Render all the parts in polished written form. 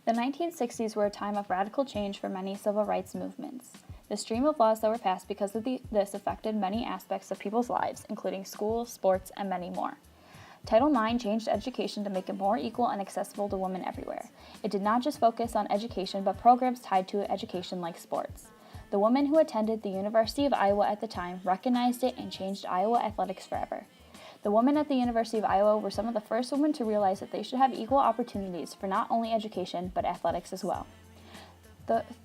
The 1960s were a time of radical change for many civil rights movements. The stream of laws that were passed because of this affected many aspects of people's lives, including school, sports, and many more. Title IX changed education to make it more equal and accessible to women everywhere. It did not just focus on education, but programs tied to education like sports. The women who attended the University of Iowa at the time recognized it and changed Iowa athletics forever. The women at the University of Iowa were some of the first women to realize that they should have equal opportunities for not only education, but athletics as well.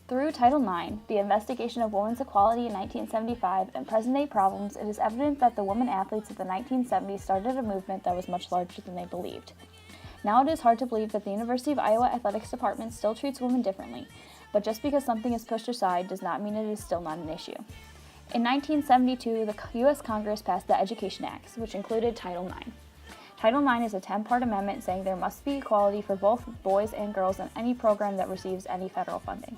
Through Title IX, the investigation of women's equality in 1975, and present-day problems, it is evident that the women athletes of the 1970s started a movement that was much larger than they believed. Now it is hard to believe that the University of Iowa Athletics Department still treats women differently, but just because something is pushed aside does not mean it is still not an issue. In 1972, the U.S. Congress passed the Education Acts, which included Title IX. Title IX is a 10-part amendment saying there must be equality for both boys and girls in any program that receives any federal funding.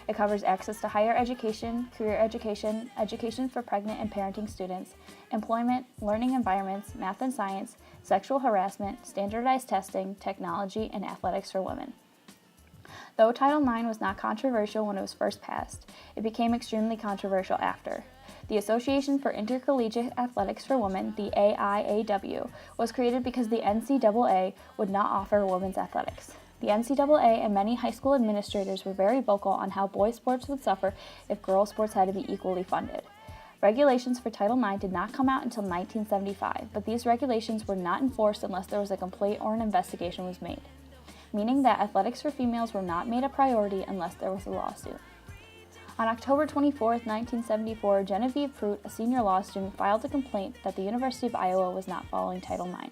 It covers access to higher education, career education, education for pregnant and parenting students, employment, learning environments, math and science, sexual harassment, standardized testing, technology, and athletics for women. Though Title IX was not controversial when it was first passed, it became extremely controversial after. The Association for Intercollegiate Athletics for Women, the AIAW, was created because the NCAA would not offer women's athletics. The NCAA and many high school administrators were very vocal on how boys' sports would suffer if girls' sports had to be equally funded. Regulations for Title IX did not come out until 1975, but these regulations were not enforced unless there was a complaint or an investigation was made, meaning that athletics for females were not made a priority unless there was a lawsuit. On October 24, 1974, Genevieve Pruitt, a senior law student, filed a complaint that the University of Iowa was not following Title IX.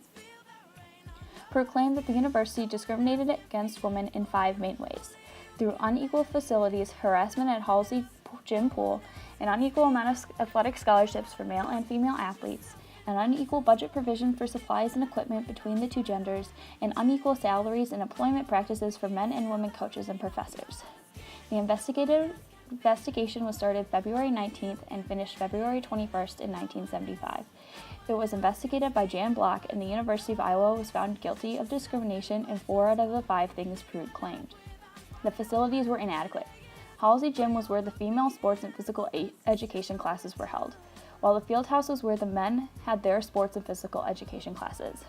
Pruitt claimed that the university discriminated against women in 5 main ways: through unequal facilities, harassment at Halsey Gym Pool, an unequal amount of athletic scholarships for male and female athletes, an unequal budget provision for supplies and equipment between the two genders, and unequal salaries and employment practices for men and women coaches and professors. The investigation was started February 19th and finished February 21st in 1975. It was investigated by Jan Block, and the University of Iowa was found guilty of discrimination in 4 out of the 5 things Pruitt claimed. The facilities were inadequate. Halsey Gym was where the female sports and physical education classes were held, while the field house was where the men had their sports and physical education classes.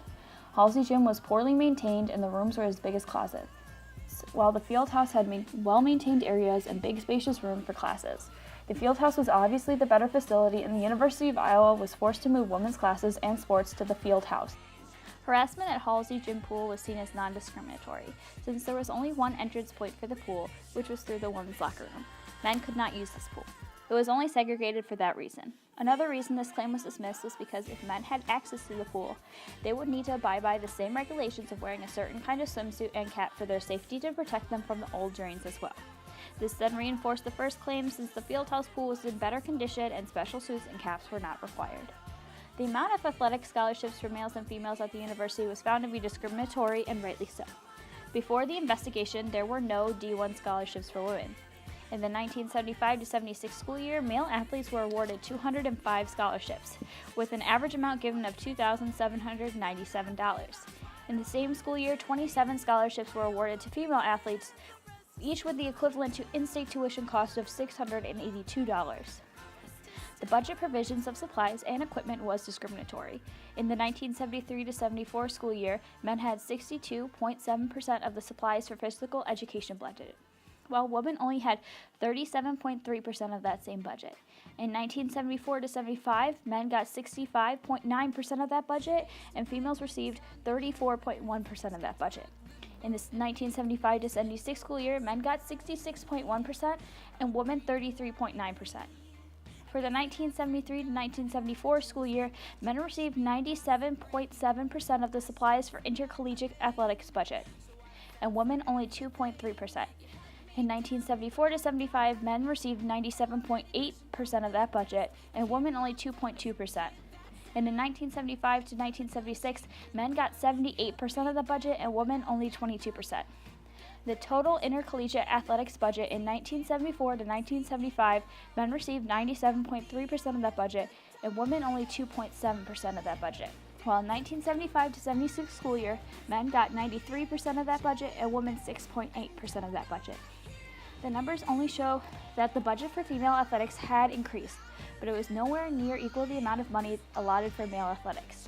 Halsey Gym was poorly maintained and the rooms were as big as closets, while the field house had well-maintained areas and big spacious room for classes. The field house was obviously the better facility, and the University of Iowa was forced to move women's classes and sports to the field house. Harassment at Halsey Gym Pool was seen as non-discriminatory, since there was only one entrance point for the pool, which was through the women's locker room. Men could not use this pool. It was only segregated for that reason. Another reason this claim was dismissed was because if men had access to the pool, they would need to abide by the same regulations of wearing a certain kind of swimsuit and cap for their safety to protect them from the old drains as well. This then reinforced the first claim, since the fieldhouse pool was in better condition and special suits and caps were not required. The amount of athletic scholarships for males and females at the university was found to be discriminatory, and rightly so. Before the investigation, there were no D1 scholarships for women. In the 1975-76 school year, male athletes were awarded 205 scholarships, with an average amount given of $2,797. In the same school year, 27 scholarships were awarded to female athletes, each with the equivalent to in-state tuition cost of $682. The budget provisions of supplies and equipment was discriminatory. In the 1973-74 school year, men had 62.7% of the supplies for physical education budgeted, while women only had 37.3% of that same budget. In 1974-75, men got 65.9% of that budget, and females received 34.1% of that budget. In the 1975-76 school year, men got 66.1% and women 33.9%. For the 1973-1974 school year, men received 97.7% of the supplies for intercollegiate athletics budget, and women only 2.3%. In 1974-75, men received 97.8% of that budget, and women only 2.2%. And in 1975-1976, men got 78% of the budget, and women only 22%. The total intercollegiate athletics budget in 1974-1975, men received 97.3% of that budget, and women only 2.7% of that budget. While in 1975 to 76 school year, men got 93% of that budget and women 6.8% of that budget. The numbers only show that the budget for female athletics had increased, but it was nowhere near equal the amount of money allotted for male athletics.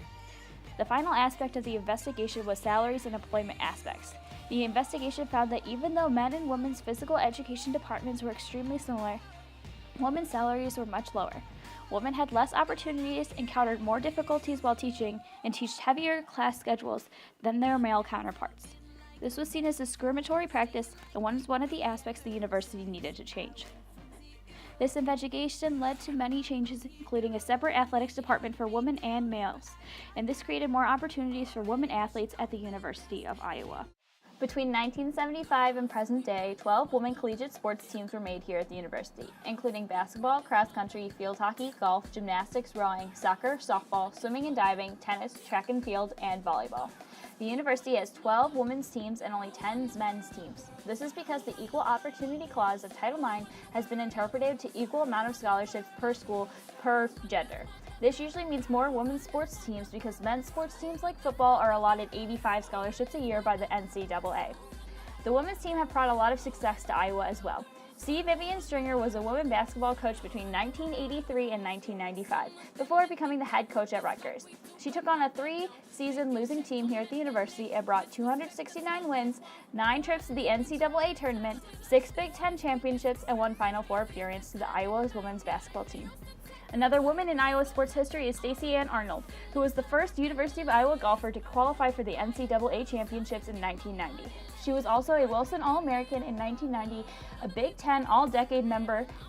The final aspect of the investigation was salaries and employment aspects. The investigation found that even though men and women's physical education departments were extremely similar, women's salaries were much lower. Women had less opportunities, encountered more difficulties while teaching, and taught heavier class schedules than their male counterparts. This was seen as discriminatory practice and was one of the aspects the university needed to change. This investigation led to many changes, including a separate athletics department for women and males, and this created more opportunities for women athletes at the University of Iowa. Between 1975 and present day, 12 women collegiate sports teams were made here at the university, including basketball, cross country, field hockey, golf, gymnastics, rowing, soccer, softball, swimming and diving, tennis, track and field, and volleyball. The university has 12 women's teams and only 10 men's teams. This is because the Equal Opportunity Clause of Title IX has been interpreted to equal amount of scholarships per school per gender. This usually means more women's sports teams because men's sports teams like football are allotted 85 scholarships a year by the NCAA. The women's team have brought a lot of success to Iowa as well. C. Vivian Stringer was a women basketball coach between 1983 and 1995, before becoming the head coach at Rutgers. She took on a 3-season losing team here at the university and brought 269 wins, 9 trips to the NCAA tournament, 6 Big Ten championships, and 1 Final Four appearance to the Iowa's women's basketball team. Another woman in Iowa sports history is Stacey Ann Arnold, who was the first University of Iowa golfer to qualify for the NCAA championships in 1990. She was also a Wilson All-American in 1990, a Big Ten All-Decade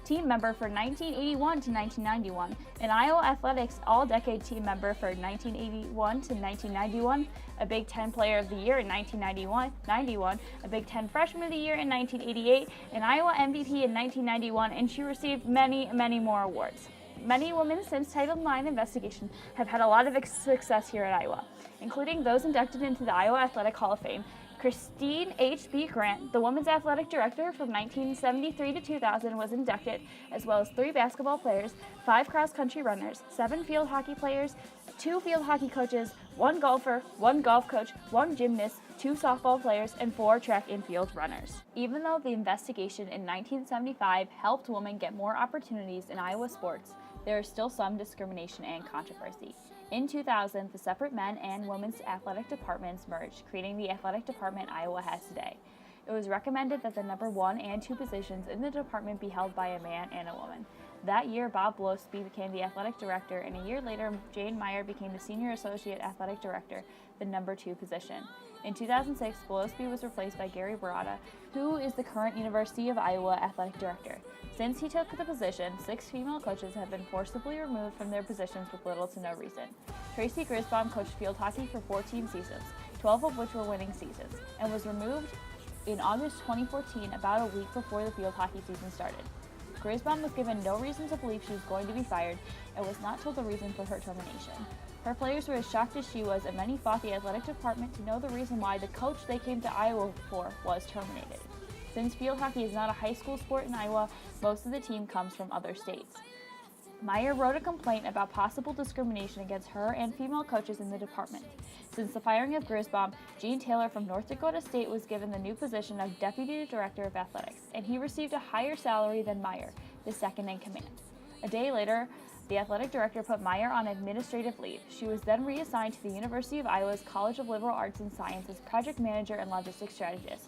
team member for 1981 to 1991, an Iowa Athletics All-Decade team member for 1981 to 1991, a Big Ten Player of the Year in 1991, a Big Ten Freshman of the Year in 1988, an Iowa MVP in 1991, and she received many, many more awards. Many women since Title IX investigation have had a lot of success here at Iowa, including those inducted into the Iowa Athletic Hall of Fame. Christine H.B. Grant, the women's athletic director from 1973 to 2000, was inducted, as well as 3 basketball players, 5 cross-country runners, 7 field hockey players, 2 field hockey coaches, 1 golfer, 1 golf coach, 1 gymnast, 2 softball players, and 4 track and field runners. Even though the investigation in 1975 helped women get more opportunities in Iowa sports, there is still some discrimination and controversy. In 2000, the separate men and women's athletic departments merged, creating the athletic department Iowa has today. It was recommended that the number 1 and 2 positions in the department be held by a man and a woman. That year, Bob Blosby became the athletic director, and a year later, Jane Meyer became the senior associate athletic director, the number 2 position. In 2006, Blosby was replaced by Gary Barada, who is the current University of Iowa athletic director. Since he took the position, 6 female coaches have been forcibly removed from their positions with little to no reason. Tracy Grisbaum coached field hockey for 14 seasons, 12 of which were winning seasons, and was removed in August 2014, about a week before the field hockey season started. Grisbaum was given no reason to believe she was going to be fired and was not told the reason for her termination. Her players were as shocked as she was, and many fought the athletic department to know the reason why the coach they came to Iowa for was terminated. Since field hockey is not a high school sport in Iowa, most of the team comes from other states. Meyer wrote a complaint about possible discrimination against her and female coaches in the department. Since the firing of Grisbaum, Gene Taylor from North Dakota State was given the new position of Deputy Director of Athletics, and he received a higher salary than Meyer, the second in command. A day later, the athletic director put Meyer on administrative leave. She was then reassigned to the University of Iowa's College of Liberal Arts and Science as project manager and logistics strategist.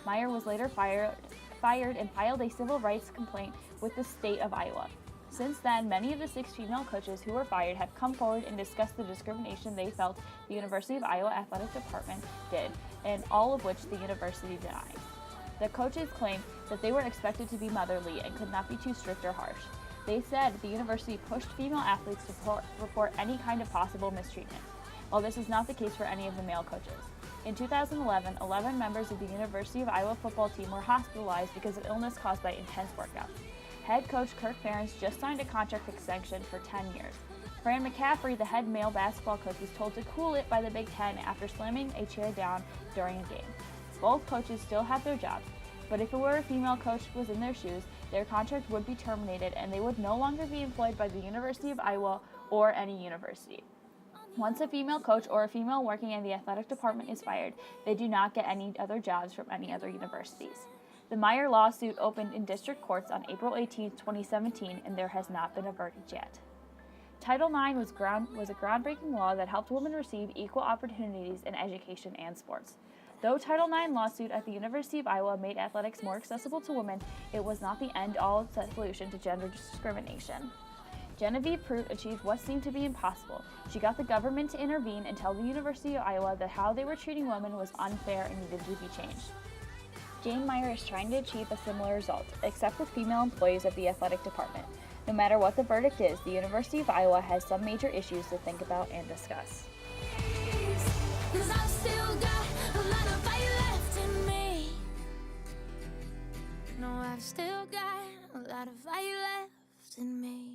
Meyer was later fired and filed a civil rights complaint with the state of Iowa. Since then, many of the 6 female coaches who were fired have come forward and discussed the discrimination they felt the University of Iowa Athletic Department did, and all of which the university denied. The coaches claimed that they were expected to be motherly and could not be too strict or harsh. They said the university pushed female athletes to report any kind of possible mistreatment, while this is not the case for any of the male coaches. In 2011, 11 members of the University of Iowa football team were hospitalized because of illness caused by intense workouts. Head coach Kirk Ferentz just signed a contract extension for 10 years. Fran McCaffrey, the head male basketball coach, was told to cool it by the Big Ten after slamming a chair down during a game. Both coaches still have their jobs, but if it were a female coach who was in their shoes, their contract would be terminated and they would no longer be employed by the University of Iowa or any university. Once a female coach or a female working in the athletic department is fired, they do not get any other jobs from any other universities. The Meyer lawsuit opened in district courts on April 18, 2017, and there has not been a verdict yet. Title IX was a groundbreaking law that helped women receive equal opportunities in education and sports. Though Title IX lawsuit at the University of Iowa made athletics more accessible to women, it was not the end-all solution to gender discrimination. Genevieve Pruitt achieved what seemed to be impossible. She got the government to intervene and tell the University of Iowa that how they were treating women was unfair and needed to be changed. Jane Meyer is trying to achieve a similar result, except with female employees of the athletic department. No matter what the verdict is, the University of Iowa has some major issues to think about and discuss. 'Cause I've still got a lot of fire left in me. No, I've still got a lot of fire left in me.